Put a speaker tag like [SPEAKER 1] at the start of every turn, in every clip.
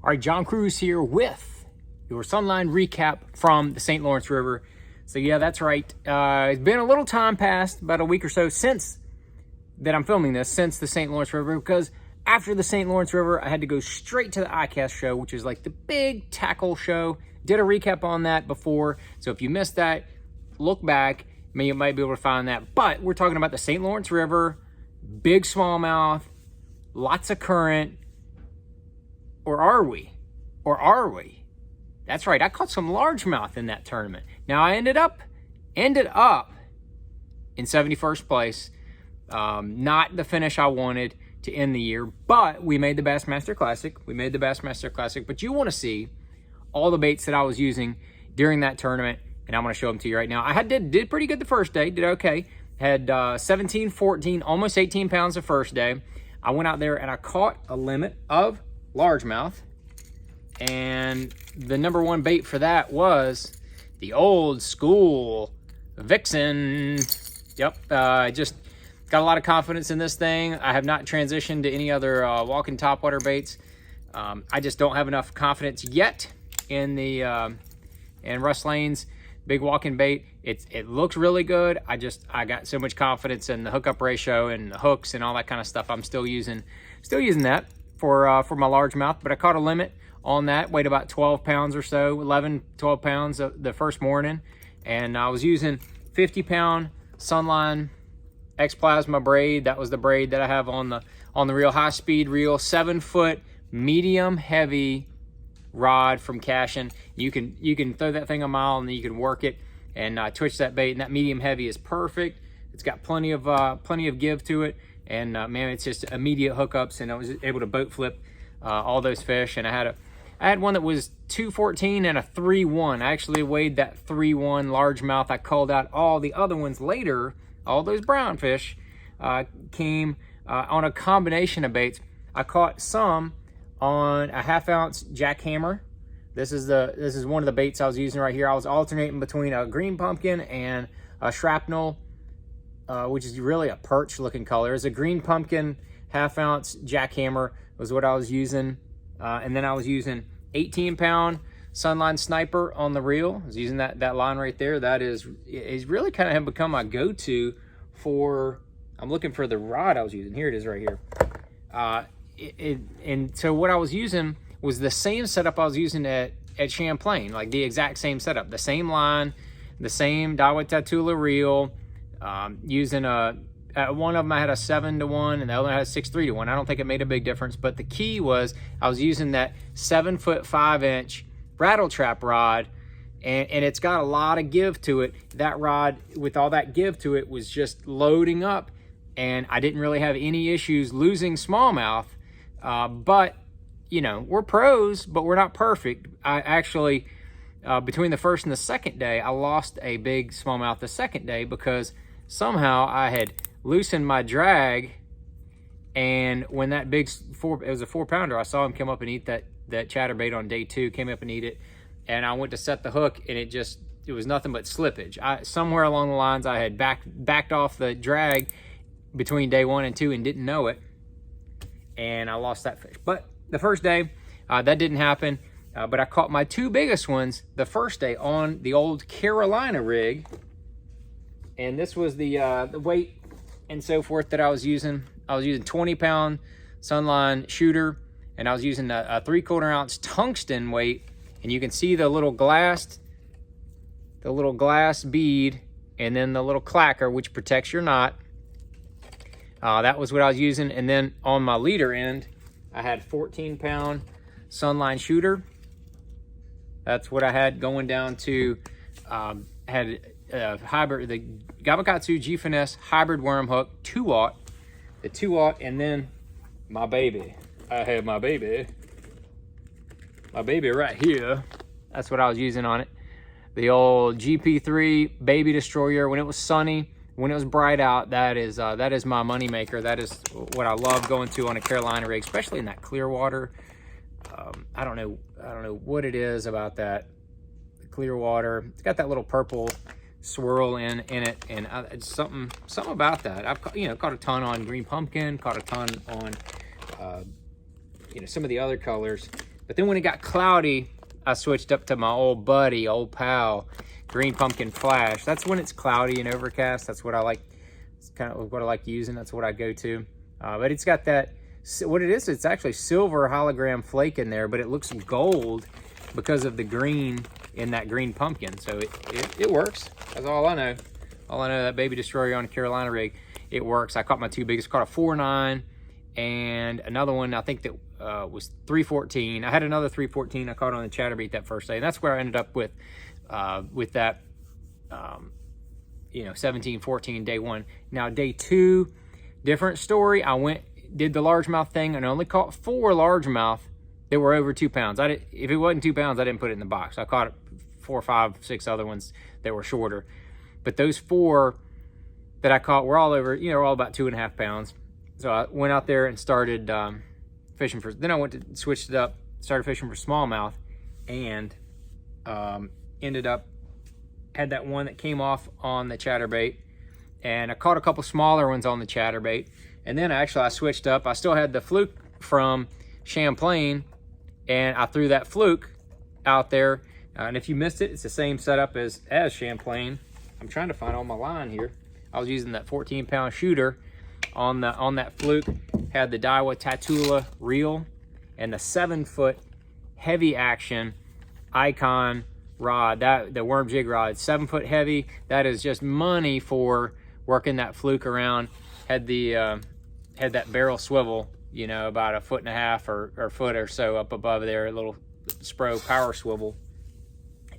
[SPEAKER 1] All right, John Cruz here with your Sunline recap from the St. Lawrence River. So yeah, that's right. It's been a little time past, about a week or so since that I'm filming this, since the St. Lawrence River, because after the St. Lawrence River, I had to go straight to the ICAST show, which is like the big tackle show. Did a recap on that before, so if you missed that, look back. You might be able to find that. But we're talking about the St. Lawrence River, big smallmouth, lots of current. Or are we? Or are we? That's right, I caught some largemouth in that tournament. Now I ended up in 71st place. Not the finish I wanted to end the year, but we made the Bassmaster Classic. But you want to see all the baits that I was using during that tournament, and I'm going to show them to you right now. I did pretty good the first day, did okay. Had 17, 14, almost 18 pounds the first day. I went out there and I caught a limit of largemouth, and the number one bait for that was the old school Vixen. Yep, just got a lot of confidence in this thing. I have not transitioned to any other walking topwater baits. I just don't have enough confidence yet in the in Russ Lane's big walking bait. It looks really good. I got so much confidence in the hookup ratio and the hooks and all that kind of stuff. I'm still using that for my largemouth, but I caught a limit on that, weighed about 12 pounds or so, 11, 12 pounds the first morning. And I was using 50-pound Sunline X Plasma braid. That was the braid that I have on the reel, high speed reel, 7-foot medium heavy rod from Cashin. You can throw that thing a mile and then you can work it and twitch that bait, and that medium heavy is perfect. It's got plenty of give to it. And man, it's just immediate hookups, and I was able to boat flip all those fish. And I had one that was 214 and a 3-1. I actually weighed that 3-1 largemouth. I called out all the other ones later. All those brown fish came on a combination of baits. I caught some on a 1/2 ounce jackhammer. This is one of the baits I was using right here. I was alternating between a green pumpkin and a shrapnel, which is really a perch looking color. It's a green pumpkin 1/2 ounce jackhammer was what I was using. And then I was using 18-pound Sunline Sniper on the reel. I was using that line right there. That is really kind of have become my go-to for, I'm looking for the rod I was using. Here it is right here. And so what I was using was the same setup I was using at Champlain, like the exact same setup, the same line, the same Daiwa Tatula reel, using one of them I had a 7-to-1 and the other one had a 6-3-to-1. I don't think it made a big difference, but the key was I was using that 7-foot 5-inch rattle trap rod, and it's got a lot of give to it. That rod, with all that give to it, was just loading up, and I didn't really have any issues losing smallmouth. But you know, we're pros, but we're not perfect. I actually, between the first and the second day, I lost a big smallmouth the second day because somehow I had loosened my drag, and when that big it was a 4-pounder, I saw him come up and eat that chatterbait on day 2, came up and eat it, and I went to set the hook, and it was nothing but slippage. Somewhere along the lines, I had backed off the drag between day 1 and 2 and didn't know it, and I lost that fish. But the first day, that didn't happen, but I caught my 2 biggest ones the first day on the old Carolina rig, and this was the weight and so forth that I was using. I was using 20-pound Sunline shooter, and I was using a 3/4 ounce tungsten weight, and you can see the little glass bead, and then the little clacker which protects your knot. That was what I was using, and then on my leader end, I had 14-pound Sunline shooter. That's what I had going down to, had hybrid, the Gamakatsu G Finesse hybrid worm hook, 2-aught, the 2-aught, and then my baby. I had my baby right here. That's what I was using on it. The old GP3 Baby Destroyer. When it was sunny, when it was bright out, that is my money maker. That is what I love going to on a Carolina rig, especially in that clear water. I don't know what it is about that clear water. It's got that little purple swirl in it, and it's something about that. I've caught a ton on green pumpkin, caught a ton on some of the other colors, But then when it got cloudy, I switched up to my old buddy, old pal, Green Pumpkin Flash. That's when it's cloudy and overcast. That's what I like. It's kind of what I like using. That's what I go to. But it's got that, what it is, it's actually silver hologram flake in there, but it looks gold because of the green in that green pumpkin. So it works. That's all I know. All I know, that Baby Destroyer on a Carolina rig, it works. I caught my two biggest. Caught a 4.9 and another one, I think that was 3.14. I had another 3.14 I caught on the chatterbait that first day. And that's where I ended up with that, 17-14 day one. Now day two, different story. I did the largemouth thing and only caught 4 largemouth that were over 2 pounds. If it wasn't 2 pounds, I didn't put it in the box. I caught 4, 5, 6 other ones that were shorter. But those 4 that I caught were all over, all about 2.5 pounds. So I went out there and started fishing for, then I switched it up, started fishing for smallmouth, and ended up, had that one that came off on the chatterbait, and I caught a couple smaller ones on the chatterbait. And then I switched up. I still had the fluke from Champlain, and I threw that fluke out there. And if you missed it, it's the same setup as Champlain. I'm trying to find on my line here. I was using that 14-pound shooter on that fluke. Had the Daiwa Tatula reel and the 7-foot heavy action Icon rod, the worm jig rod, 7-foot heavy. That is just money for working that fluke around. Had that barrel swivel, about 1.5 foot or foot or so up above there, a little Spro power swivel,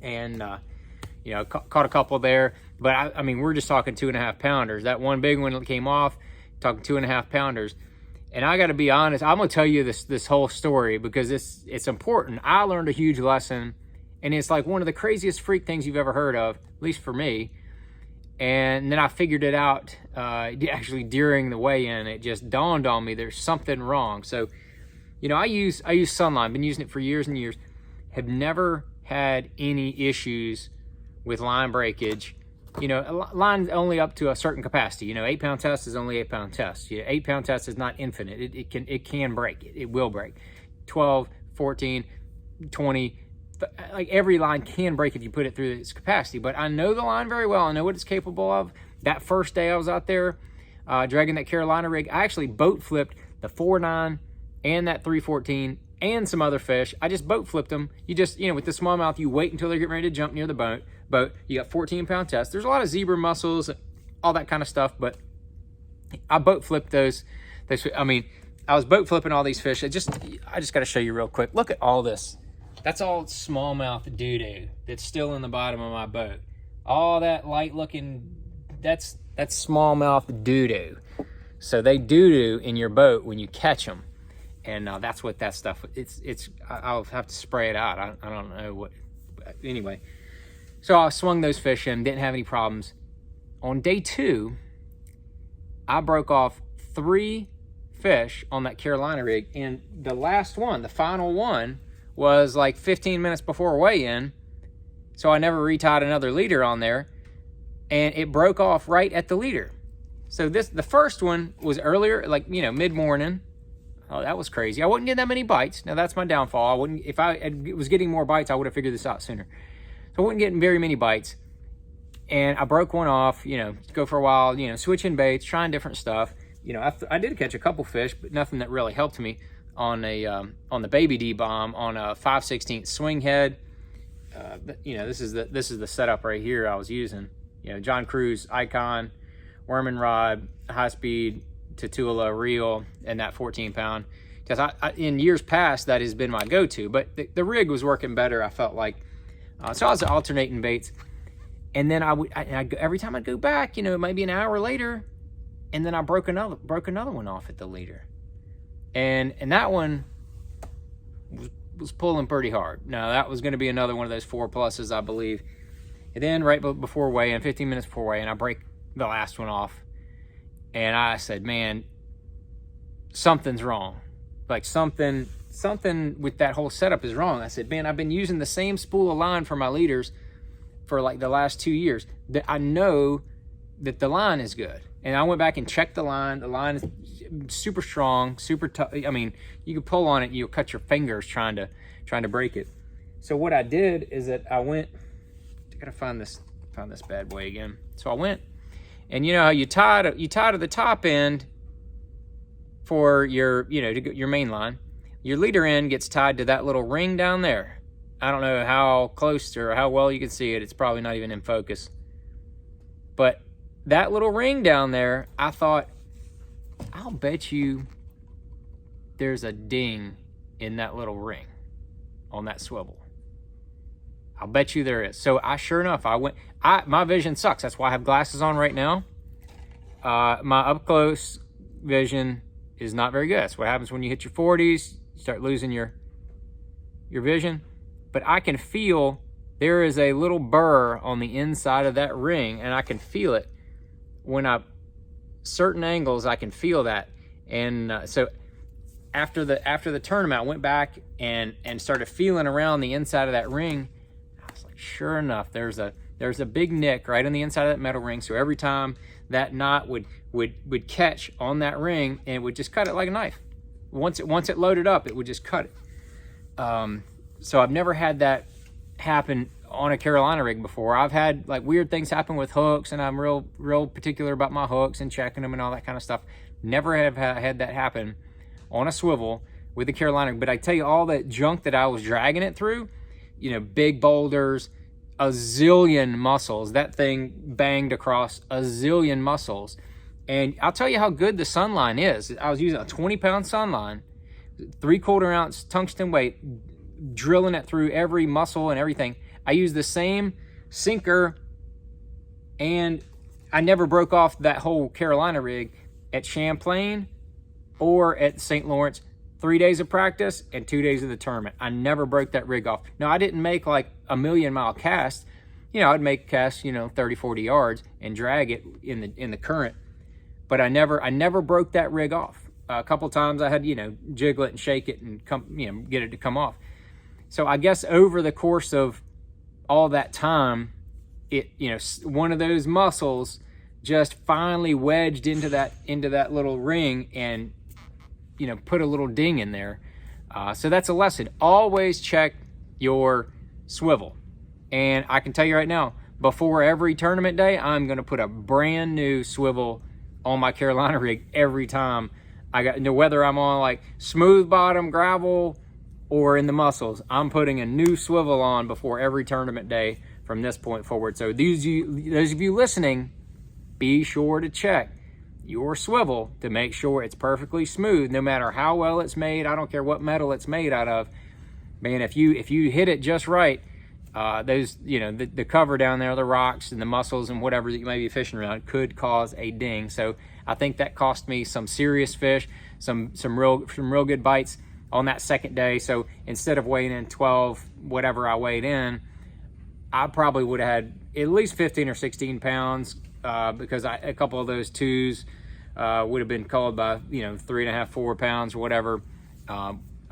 [SPEAKER 1] and caught a couple there. But I mean, we're just talking 2.5 pounders. That one big one that came off, talking 2.5 pounders. And I got to be honest, I'm gonna tell you this whole story because it's important. I learned a huge lesson, and it's like one of the craziest freak things you've ever heard of, at least for me. And then I figured it out actually during the weigh-in. It just dawned on me there's something wrong. So, I use Sunline. Been using it for years and years. Have never had any issues with line breakage. Line's only up to a certain capacity. 8-pound test is only 8-pound test. 8-pound test is not infinite. It can break. It will break. 12, 14, 20. Like every line can break if you put it through its capacity. But I know the line very well. I know what it's capable of. That first day I was out there dragging that Carolina rig, I actually boat flipped the 4.9 and that 3.14 and some other fish. I just boat flipped them. You just, with the smallmouth, you wait until they're getting ready to jump near the boat. You got 14-pound test. There's a lot of zebra mussels, all that kind of stuff, but I boat flipped those. I was boat flipping all these fish. I just got to show you real quick. Look at all this. That's all smallmouth doo-doo that's still in the bottom of my boat. All that light looking, that's smallmouth doo-doo. So they doo-doo in your boat when you catch them. And that's what that stuff, I'll have to spray it out. I don't know what, anyway. So I swung those fish in, didn't have any problems. On day 2, I broke off 3 fish on that Carolina rig. And the last one, the final one, was like 15 minutes before weigh-in, so I never retied another leader on there, and it broke off right at the leader. So the first one was earlier, like mid-morning. Oh, that was crazy. I wouldn't get that many bites. Now that's my downfall. I wouldn't, if I was getting more bites, I would have figured this out sooner. So I wasn't getting very many bites, and I broke one off. Go for a while. Switching baits, trying different stuff. I did catch a couple fish, but nothing that really helped me. On the Baby D bomb on a 5/16 swing head. This is the setup right here I was using. John Cruz Icon, worm and rod, high speed Tatula reel, and that 14-pound. Because in years past that has been my go-to, but the rig was working better. I felt like so I was alternating baits, and then every time I'd go back, maybe an hour later, and then I broke another one off at the leader. And that one was pulling pretty hard. Now, that was going to be another one of those 4+s, I believe. And then right before weigh-in, 15 minutes before weigh-in, I break the last one off. And I said, man, something's wrong. Like something with that whole setup is wrong. I said, man, I've been using the same spool of line for my leaders for like the last 2 years. That I know that the line is good. And I went back and checked the line. The line is super strong, super tough. I mean, you could pull on it, you'll cut your fingers trying to break it. So what I did is that I gotta find this bad boy again. So I went, and you know how you tie to the top end for your, your main line. Your leader end gets tied to that little ring down there. I don't know how close or how well you can see it. It's probably not even in focus. But that little ring down there, I thought, I'll bet you there's a ding in that little ring on that swivel. I'll bet you there is. So sure enough, my vision sucks. That's why I have glasses on right now. My up close vision is not very good. That's what happens when you hit your 40s, you start losing your vision. But I can feel there is a little burr on the inside of that ring, and I can feel it when certain angles, I can feel that. And so after the tournament, I went back and started feeling around the inside of that ring. I was like, sure enough, there's a big nick right on the inside of that metal ring. So every time that knot would catch on that ring, and it would just cut it like a knife. Once it loaded up, it would just cut it. So I've never had that happen on a Carolina rig before. I've had like weird things happen with hooks, and I'm real particular about my hooks and checking them and all that kind of stuff. Never have had that happen on a swivel with the Carolina. But I tell you, all that junk that I was dragging it through, big boulders, a zillion muscles. That thing banged across a zillion muscles. And I'll tell you how good the Sunline is. I was using a 20-pound Sunline, 3/4 ounce tungsten weight, drilling it through every muscle and everything. I used the same sinker, and I never broke off that whole Carolina rig at Champlain or at St. Lawrence. 3 days of practice and 2 days of the tournament. I never broke that rig off. Now, I didn't make like a 1,000,000-mile cast. I'd make casts, 30, 40 yards and drag it in the current. But I never broke that rig off. A couple times I had, jiggle it and shake it and get it to come off. So I guess over the course of all that time, one of those muscles just finally wedged into that little ring and, put a little ding in there. So that's a lesson. Always check your swivel. And I can tell you right now, before every tournament day, I'm going to put a brand new swivel on my Carolina rig every time. Whether I'm on like smooth bottom gravel or in the muscles, I'm putting a new swivel on before every tournament day from this point forward. So those of you listening, be sure to check your swivel to make sure it's perfectly smooth, no matter how well it's made. I don't care what metal it's made out of. Man, if you hit it just right, those, the cover down there, the rocks and the mussels and whatever that you may be fishing around could cause a ding. So I think that cost me some serious fish, some real good bites on that second day. So instead of weighing in 12, whatever I weighed in, I probably would have had at least 15 or 16 pounds because a couple of those twos would have been called by 3.5, 4 pounds or whatever.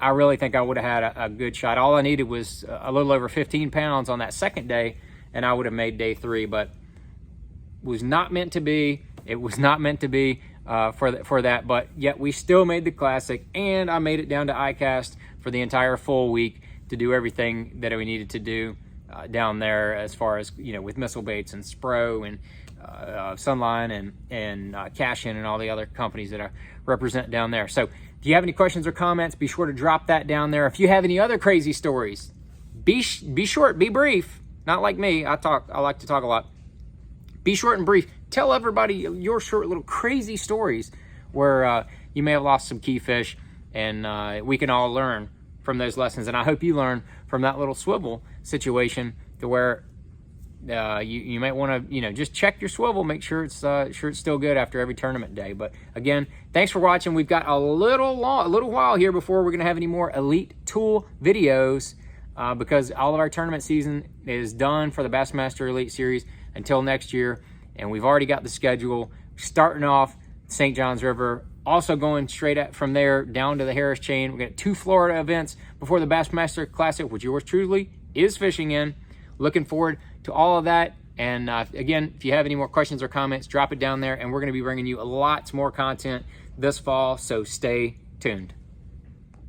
[SPEAKER 1] I really think I would have had a good shot. All I needed was a little over 15 pounds on that second day, and I would have made day 3. But was not meant to be. It was not meant to be for that. But yet we still made the classic, and I made it down to ICAST for the entire full week to do everything that we needed to do down there, as far as with missile baits and Spro and Sunline and Cash-In and all the other companies that I represent down there. So if you have any questions or comments, be sure to drop that down there. If you have any other crazy stories, be short, be brief. Not like me. I like to talk a lot. Be short and brief. Tell everybody your short little crazy stories where you may have lost some key fish, and we can all learn from those lessons. And I hope you learn from that little swivel situation to where you might want to just check your swivel, make sure it's still good after every tournament day. But again, thanks for watching. We've got a little while here before we're going to have any more Elite Tool videos because all of our tournament season is done for the Bassmaster Elite Series until next year, and we've already got the schedule starting off St. Johns River, also going straight from there down to the Harris Chain. We've got 2 Florida events before the Bassmaster Classic, which yours truly is fishing in. Looking forward to all of that And again, if you have any more questions or comments, drop it down there, and we're going to be bringing you lots more content this fall, so stay tuned.